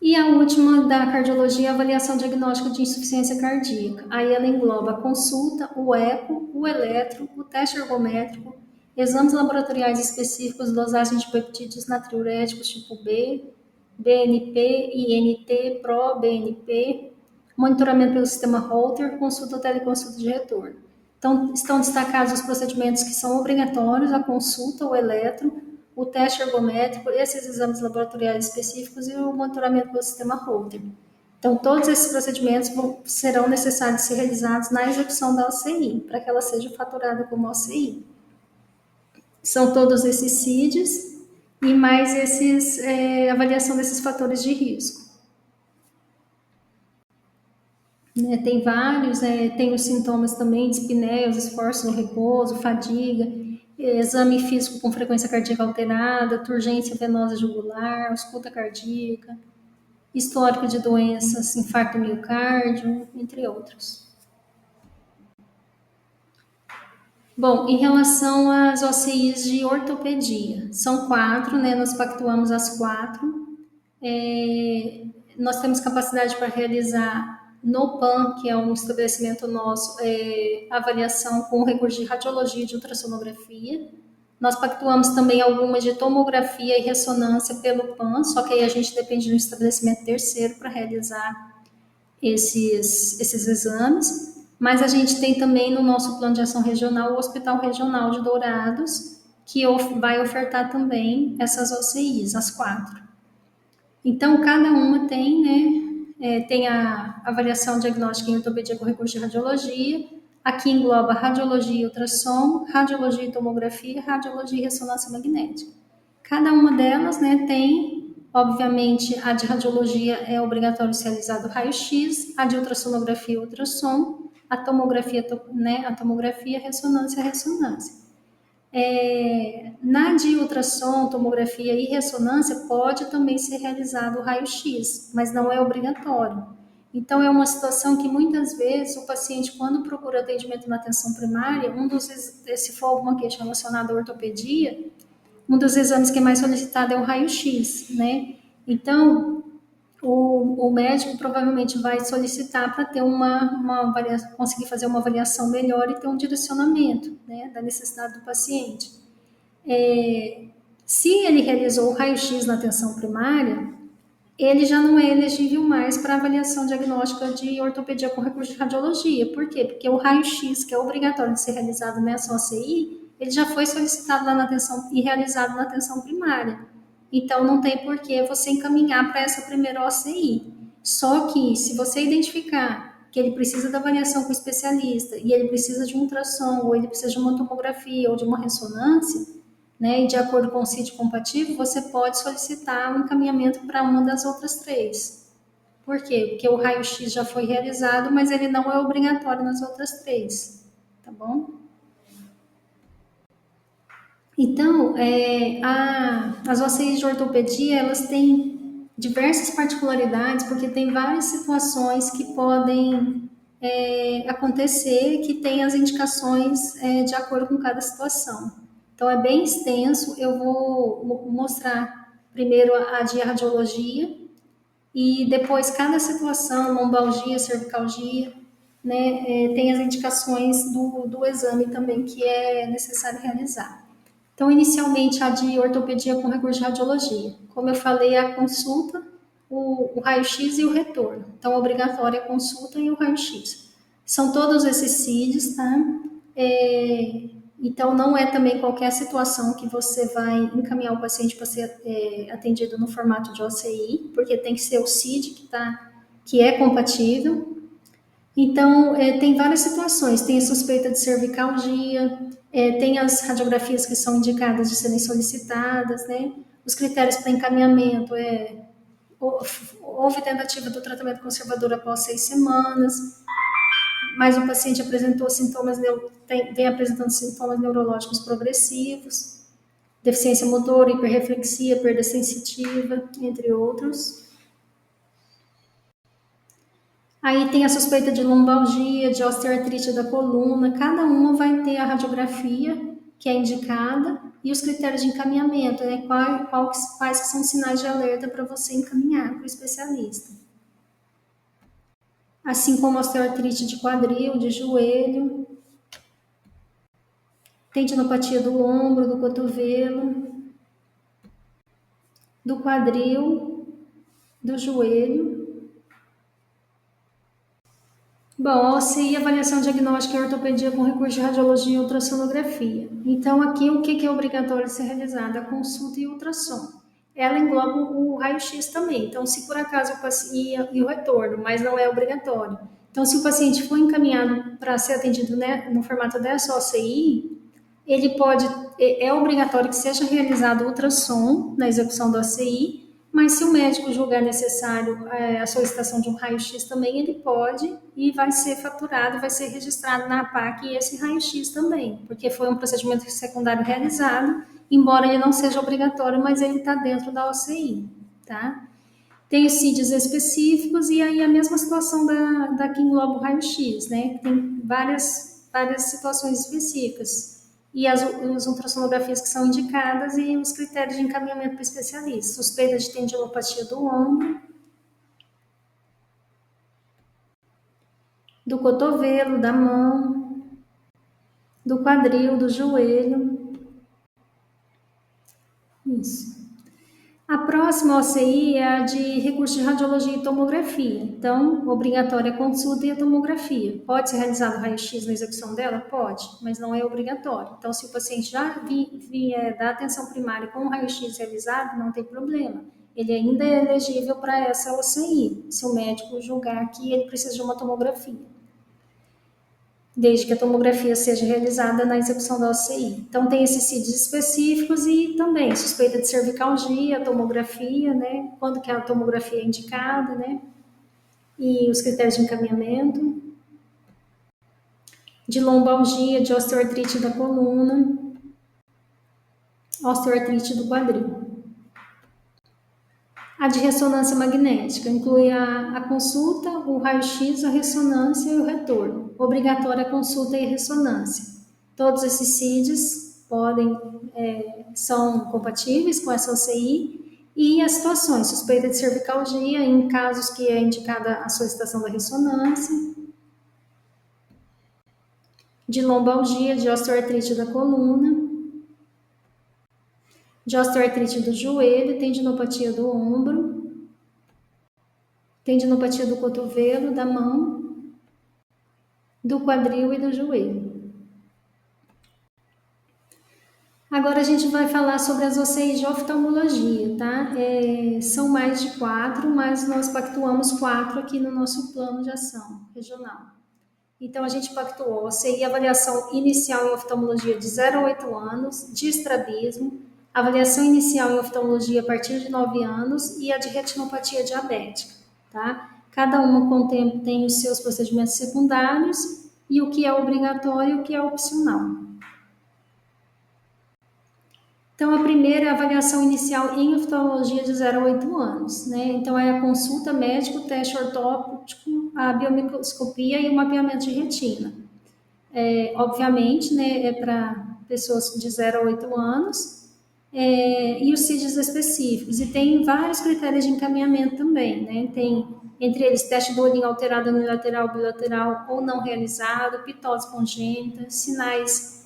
E a última da cardiologia, a avaliação diagnóstica de insuficiência cardíaca. Aí ela engloba a consulta, o eco, o eletro, o teste ergométrico, exames laboratoriais específicos, dosagem de peptídeos natriuréticos tipo B, BNP, INT, PRO, BNP, monitoramento pelo sistema Holter, consulta ou teleconsulta de retorno. Então, estão destacados os procedimentos que são obrigatórios, a consulta, o eletro, o teste ergométrico, esses exames laboratoriais específicos e o monitoramento pelo sistema Holter. Então, todos esses procedimentos serão necessários ser realizados na execução da OCI, para que ela seja faturada como OCI. São todos esses CIDs e mais avaliação desses fatores de risco. Tem vários, tem os sintomas também, dispneia, os esforços no repouso, fadiga, exame físico com frequência cardíaca alterada, turgência venosa jugular, ausculta cardíaca, histórico de doenças, infarto do miocárdio, entre outros. Bom, em relação às OCIs de ortopedia, são 4, né? Nós pactuamos as 4. Nós temos capacidade para realizar no PAN, que é um estabelecimento nosso, avaliação com recurso de radiologia e de ultrassonografia. Nós pactuamos também algumas de tomografia e ressonância pelo PAN, só que aí a gente depende de um estabelecimento terceiro para realizar esses exames. Mas a gente tem também no nosso plano de ação regional o Hospital Regional de Dourados, que vai ofertar também essas OCIs, as 4. Então, cada uma tem, né, tem a avaliação diagnóstica em ortopedia com recurso de radiologia, aqui engloba radiologia e ultrassom, radiologia e tomografia, radiologia e ressonância magnética. Cada uma delas, né, tem, obviamente, a de radiologia é obrigatório ser realizado raio-x, a de ultrassonografia, ultrassom, a tomografia, né, a tomografia, ressonância, ressonância. Na de ultrassom, tomografia e ressonância pode também ser realizado o raio-x, mas não é obrigatório. Então, é uma situação que muitas vezes o paciente, quando procura atendimento na atenção primária, se for alguma queixa relacionada à ortopedia, um dos exames que é mais solicitado é o raio-x, né? Então, o médico provavelmente vai solicitar para ter uma avaliação, conseguir fazer uma avaliação melhor e ter um direcionamento, né, da necessidade do paciente. Se ele realizou o raio-x na atenção primária, ele já não é elegível mais para avaliação diagnóstica de ortopedia com recurso de radiologia. Por quê? Porque o raio-x, que é obrigatório de ser realizado nessa OCI, ele já foi solicitado lá na atenção e realizado na atenção primária. Então, não tem por que você encaminhar para essa primeira OCI. Só que, se você identificar que ele precisa da avaliação com o especialista e ele precisa de um ultrassom, ou ele precisa de uma tomografia ou de uma ressonância, né, e de acordo com o CID compatível, você pode solicitar um encaminhamento para uma das outras 3. Por quê? Porque o raio-x já foi realizado, mas ele não é obrigatório nas outras 3, tá bom? Então, as OCIs de ortopedia, elas têm diversas particularidades, porque tem várias situações que podem acontecer, que tem as indicações de acordo com cada situação. Então, é bem extenso. Eu vou mostrar primeiro a de radiologia e depois cada situação, lombalgia, cervicalgia, né, tem as indicações do exame também que é necessário realizar. Então, inicialmente, a de ortopedia com recurso de radiologia. Como eu falei, a consulta, o raio-x e o retorno. Então, obrigatória a consulta e o raio-x. São todos esses CIDs, tá? Então, não é também qualquer situação que você vai encaminhar o paciente para ser atendido no formato de OCI, porque tem que ser o CID que é compatível. Então, tem várias situações. Tem a suspeita de cervicalgia, tem as radiografias que são indicadas de serem solicitadas, né? Os critérios para encaminhamento houve tentativa do tratamento conservador após 6 semanas, mas o paciente apresentou vem apresentando sintomas neurológicos progressivos, deficiência motora, hiperreflexia, perda sensitiva, entre outros. Aí tem a suspeita de lombalgia, de osteoartrite da coluna, cada uma vai ter a radiografia que é indicada e os critérios de encaminhamento, né? Quais que são os sinais de alerta para você encaminhar para o especialista. Assim como osteoartrite de quadril, de joelho, tendinopatia do ombro, do cotovelo, do quadril, do joelho. Bom, OCI, avaliação diagnóstica e ortopedia com recurso de radiologia e ultrassonografia. Então, aqui o que é obrigatório ser realizado? A consulta e o ultrassom. Ela engloba o raio-x também. Então, se por acaso o paciente e o retorno, mas não é obrigatório. Então, se o paciente for encaminhado para ser atendido, né, no formato dessa OCI, ele é obrigatório que seja realizado o ultrassom na execução da OCI, mas se o médico julgar necessário a solicitação de um raio-x também, ele pode e vai ser faturado, vai ser registrado na APAC esse raio-x também, porque foi um procedimento secundário realizado, embora ele não seja obrigatório, mas ele está dentro da OCI, tá? Tem os CIDs específicos e aí a mesma situação da que engloba o raio-x, né? Tem várias situações específicas e as ultrassonografias que são indicadas e os critérios de encaminhamento para especialista. Suspeita de tendinopatia do ombro, do cotovelo, da mão, do quadril, do joelho. Isso. A próxima OCI é a de recurso de radiologia e tomografia. Então, obrigatória a consulta e a tomografia. Pode ser realizado raio-x na execução dela? Pode, mas não é obrigatório. Então, se o paciente já vier da atenção primária com o raio-x realizado, não tem problema. Ele ainda é elegível para essa OCI, se o médico julgar que ele precisa de uma tomografia, desde que a tomografia seja realizada na execução da OCI. Então, tem esses CIDs específicos e também suspeita de cervicalgia, tomografia, né? Quando que a tomografia é indicada, né? E os critérios de encaminhamento, de lombalgia, de osteoartrite da coluna, osteoartrite do quadril. A de ressonância magnética inclui a consulta, o raio-x, a ressonância e o retorno. Obrigatória a consulta e a ressonância. Todos esses CIDs são compatíveis com essa OCI e as situações, suspeita de cervicalgia, em casos que é indicada a solicitação da ressonância, de lombalgia, de osteoartrite da coluna, de osteoartrite do joelho, tendinopatia do ombro, tendinopatia do cotovelo, da mão, do quadril e do joelho. Agora a gente vai falar sobre as OCIs de oftalmologia, tá? São mais de 4, mas nós pactuamos 4 aqui no nosso plano de ação regional. Então a gente pactuou OCI avaliação inicial em oftalmologia de 0 a 8 anos, de estrabismo, avaliação inicial em oftalmologia a partir de 9 anos e a de retinopatia diabética, tá? Cada uma tem os seus procedimentos secundários e o que é obrigatório e o que é opcional. Então, a primeira é a avaliação inicial em oftalmologia de 0 a 8 anos, né? Então, é a consulta médica, o teste ortóptico, a biomicroscopia e o mapeamento de retina. Obviamente, né, é para pessoas de 0 a 8 anos, e os CIDs específicos. E tem vários critérios de encaminhamento também, né? Tem, entre eles, teste do olhinho alterado unilateral, bilateral ou não realizado, pitose congênita, sinais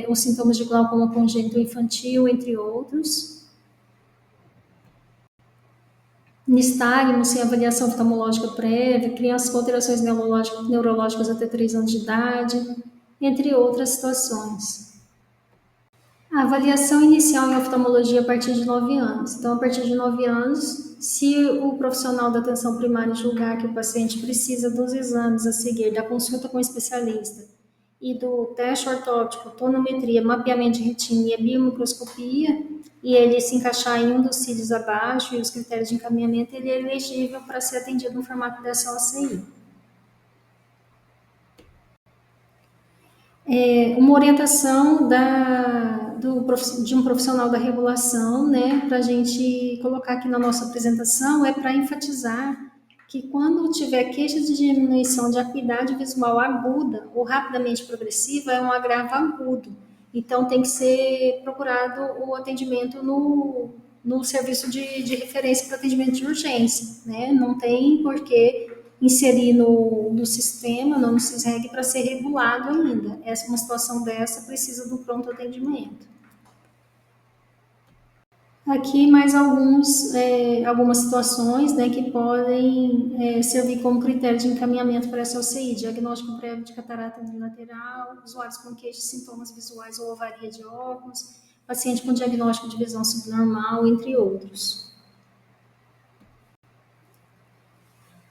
os sintomas de glaucoma congênito infantil, entre outros. Nistagmo, sem avaliação oftalmológica prévia, crianças com alterações neurológicas até 3 anos de idade, entre outras situações. A avaliação inicial em oftalmologia a partir de 9 anos. Então, a partir de 9 anos, se o profissional da atenção primária julgar que o paciente precisa dos exames a seguir, da consulta com o especialista, e do teste ortóptico, tonometria, mapeamento de retina e a biomicroscopia, e ele se encaixar em um dos CIDs abaixo e os critérios de encaminhamento, ele é elegível para ser atendido no formato dessa OCI. Uma orientação de um profissional da regulação, né, para a gente colocar aqui na nossa apresentação, é para enfatizar que quando tiver queixa de diminuição de acuidade visual aguda ou rapidamente progressiva, é um agravo agudo. Então, tem que ser procurado o atendimento no serviço de referência para atendimento de urgência, né? Não tem por que inserir no sistema, no SISREG, para ser regulado ainda. Uma situação dessa precisa do pronto atendimento. Aqui mais algumas situações, né, que podem servir como critério de encaminhamento para essa OCI: diagnóstico prévio de catarata unilateral, usuários com queixas de sintomas visuais ou avaria de óculos, paciente com diagnóstico de visão subnormal, entre outros.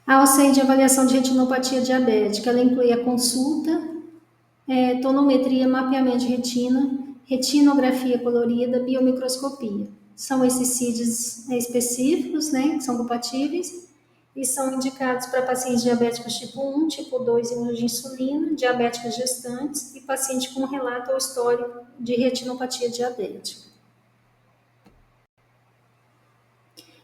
A OCI de avaliação de retinopatia diabética, ela inclui a consulta, tonometria, mapeamento de retina, retinografia colorida, biomicroscopia. São esses CIDs específicos, né, que são compatíveis e são indicados para pacientes diabéticos tipo 1, tipo 2 em uso de insulina, diabéticas gestantes e paciente com relato ou histórico de retinopatia diabética.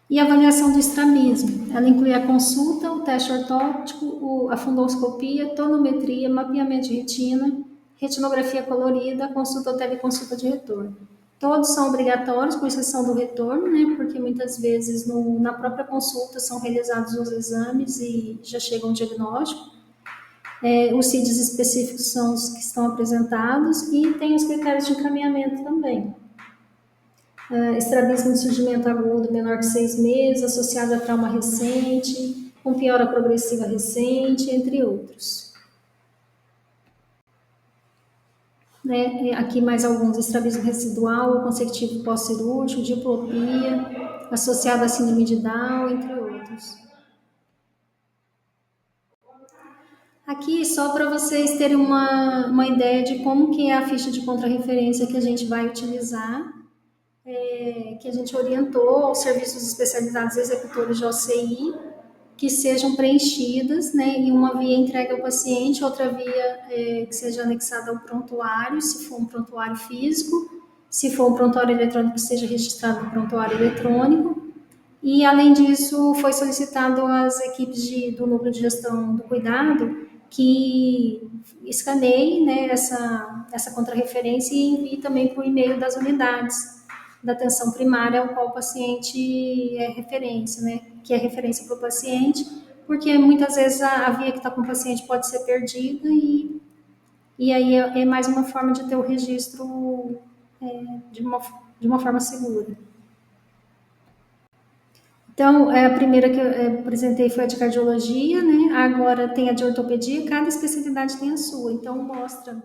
E a avaliação do estrabismo, ela inclui a consulta, o teste ortóptico, a fundoscopia, tonometria, mapeamento de retina, retinografia colorida, consulta ou teleconsulta de retorno. Todos são obrigatórios, com exceção do retorno, né? Porque muitas vezes na própria consulta são realizados os exames e já chega um diagnóstico. Os CIDs específicos são os que estão apresentados e tem os critérios de encaminhamento também. estrabismo de surgimento agudo menor que 6 meses, associado a trauma recente, com piora progressiva recente, entre outros. Né? Aqui mais alguns: estrabismo residual, consecutivo pós-cirúrgico, diplopia, associado à síndrome de Down, entre outros. Aqui só para vocês terem uma ideia de como que é a ficha de contrarreferência que a gente vai utilizar, que a gente orientou aos serviços especializados executores de OCI, que sejam preenchidas, né, e uma via entregue ao paciente, outra via que seja anexada ao prontuário, se for um prontuário físico, se for um prontuário eletrônico, que seja registrado no prontuário eletrônico. E, além disso, foi solicitado às equipes do núcleo de gestão do cuidado que escaneiem, né, essa contrarreferência e envie também para o e-mail das unidades da atenção primária, ao qual o paciente é referência, né, que é referência para o paciente, porque muitas vezes a via que está com o paciente pode ser perdida e aí é mais uma forma de ter o registro de uma forma segura. Então, a primeira que eu apresentei foi a de cardiologia, né? Agora tem a de ortopedia, cada especialidade tem a sua. Então, mostra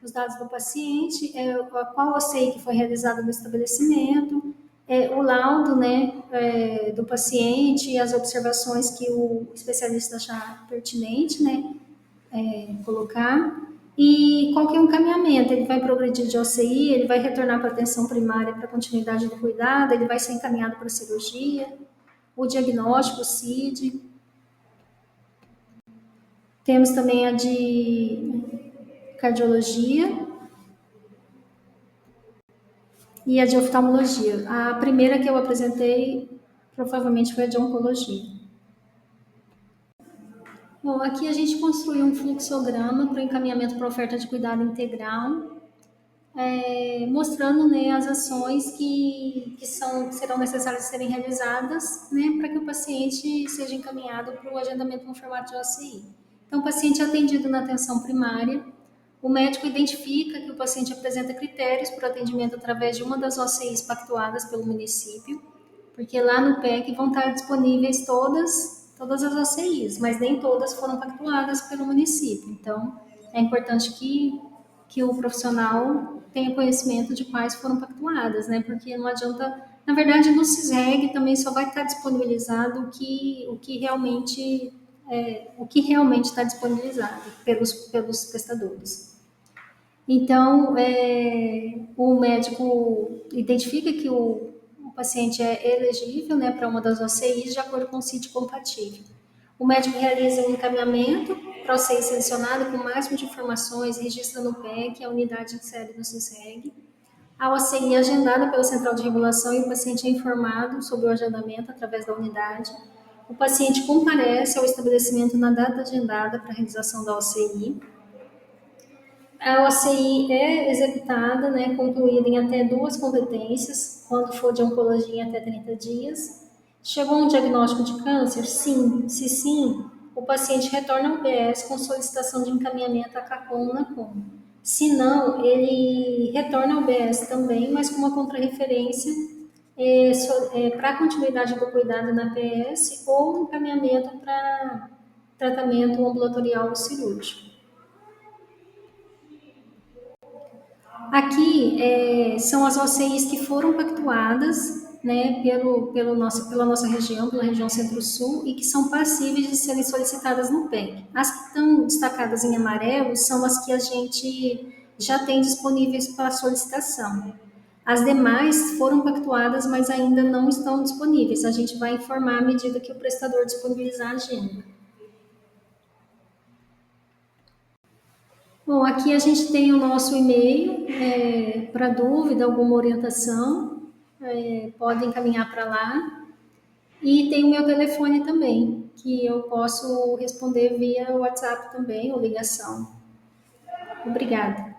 os dados do paciente, qual OCI que foi realizado no estabelecimento, o laudo, né, do paciente, as observações que o especialista achar pertinente, né, colocar, e qual que é o encaminhamento. Ele vai progredir de OCI, ele vai retornar para a atenção primária para continuidade do cuidado, ele vai ser encaminhado para a cirurgia, o diagnóstico, o CID. Temos também a de cardiologia e a de oftalmologia. A primeira que eu apresentei provavelmente foi a de oncologia. Bom, aqui a gente construiu um fluxograma para o encaminhamento para oferta de cuidado integral, mostrando, né, as ações que serão necessárias serem realizadas, né, para que o paciente seja encaminhado para o agendamento no formato de OCI. Então, o paciente é atendido na atenção primária, o médico identifica que o paciente apresenta critérios para o atendimento através de uma das OCIs pactuadas pelo município, porque lá no PEC vão estar disponíveis todas as OCIs, mas nem todas foram pactuadas pelo município. Então, é importante que o profissional tenha conhecimento de quais foram pactuadas, né? Porque não adianta, na verdade, no CISREG também só vai estar disponibilizado o que realmente está disponibilizado pelos prestadores. Então, o médico identifica que o paciente é elegível, né, para uma das OCIs de acordo com o CID compatível. O médico realiza um encaminhamento para a OCI selecionada com o máximo de informações, registra no PEC, a unidade insere no CISREG. A OCI é agendada pela central de regulação e o paciente é informado sobre o agendamento através da unidade. O paciente comparece ao estabelecimento na data agendada para a realização da OCI. A OCI é executada, né, concluída em até 2 competências, quando for de oncologia em até 30 dias. Chegou um diagnóstico de câncer? Sim. Se sim, o paciente retorna ao PS com solicitação de encaminhamento a CACOM ou NACOM. Se não, ele retorna ao BS também, mas com uma contrarreferência para a continuidade do cuidado na PS ou encaminhamento para tratamento ambulatorial cirúrgico. Aqui são as OCIs que foram pactuadas, né, pela nossa região, pela região Centro-Sul, e que são passíveis de serem solicitadas no PEC. As que estão destacadas em amarelo são as que a gente já tem disponíveis para solicitação. As demais foram pactuadas, mas ainda não estão disponíveis. A gente vai informar à medida que o prestador disponibilizar a agenda. Bom, aqui a gente tem o nosso e-mail para dúvida, alguma orientação, pode encaminhar para lá. E tem o meu telefone também, que eu posso responder via WhatsApp também, ou ligação. Obrigada.